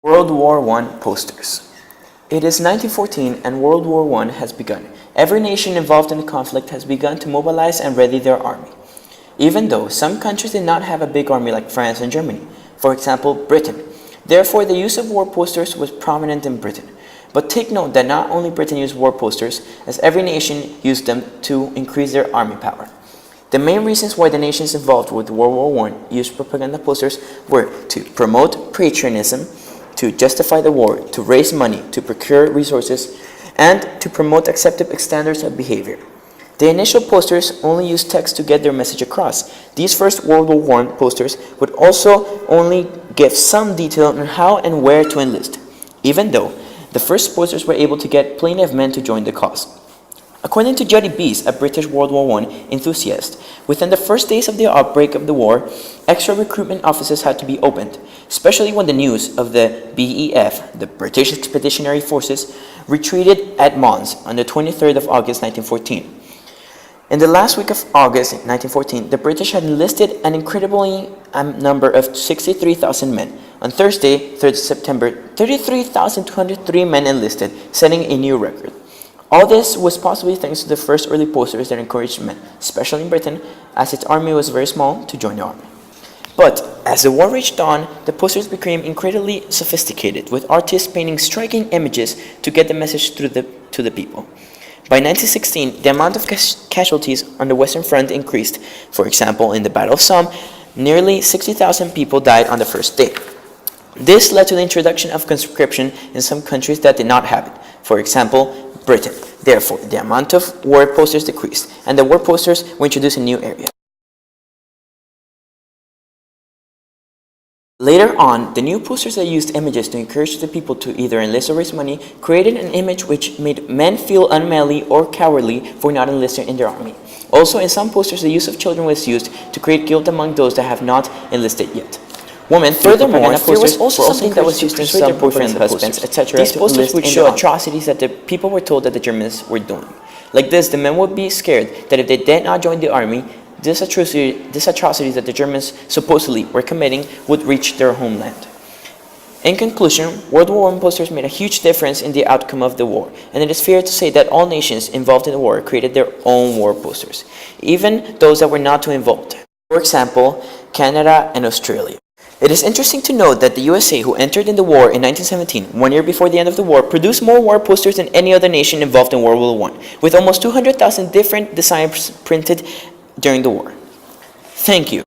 World War I posters. It is 1914 and World War I has begun. Every nation involved in the conflict has begun to mobilize and ready their army. Even though some countries did not have a big army like France and Germany, for example, Britain. Therefore, the use of war posters was prominent in Britain. But take note that not only Britain used war posters, as every nation used them to increase their army power. The main reasons why the nations involved with World War I used propaganda posters were to promote patriotism, to justify the war, to raise money, to procure resources, and to promote acceptable standards of behavior. The initial posters only used text to get their message across. These first World War I posters would also only give some detail on how and where to enlist, even though the first posters were able to get plenty of men to join the cause. According to Jody Bees, a British World War I enthusiast, within the first days of the outbreak of the war, extra recruitment offices had to be opened, especially when the news of the BEF, the British Expeditionary Forces, retreated at Mons on the 23rd of August 1914. In the last week of August 1914, the British had enlisted an incredibly number of 63,000 men. On Thursday, 3rd September, 33,203 men enlisted, setting a new record. All this was possibly thanks to the first early posters that encouraged men, especially in Britain, as its army was very small, to join the army. But as the war reached on, the posters became incredibly sophisticated, with artists painting striking images to get the message through to the people. By 1916, the amount of casualties on the Western Front increased. For example, in the Battle of Somme, nearly 60,000 people died on the first day. This led to the introduction of conscription in some countries that did not have it. For example, Britain. Therefore, the amount of war posters decreased, and the war posters were introduced in new areas. Later on, the new posters that used images to encourage the people to either enlist or raise money created an image which made men feel unmanly or cowardly for not enlisting in their army. Also, in some posters, the use of children was used to create guilt among those that have not enlisted yet. Women, furthermore, there was also something that was used in some boyfriends, husbands, etc. These posters would show atrocities that the people were told that the Germans were doing. Like this, the men would be scared that if they did not join the army, these atrocities that the Germans supposedly were committing would reach their homeland. In conclusion, World War I posters made a huge difference in the outcome of the war, and it is fair to say that all nations involved in the war created their own war posters, even those that were not too involved. For example, Canada and Australia. It is interesting to note that the USA, who entered in the war in 1917, 1 year before the end of the war, produced more war posters than any other nation involved in World War I, with almost 200,000 different designs printed during the war. Thank you.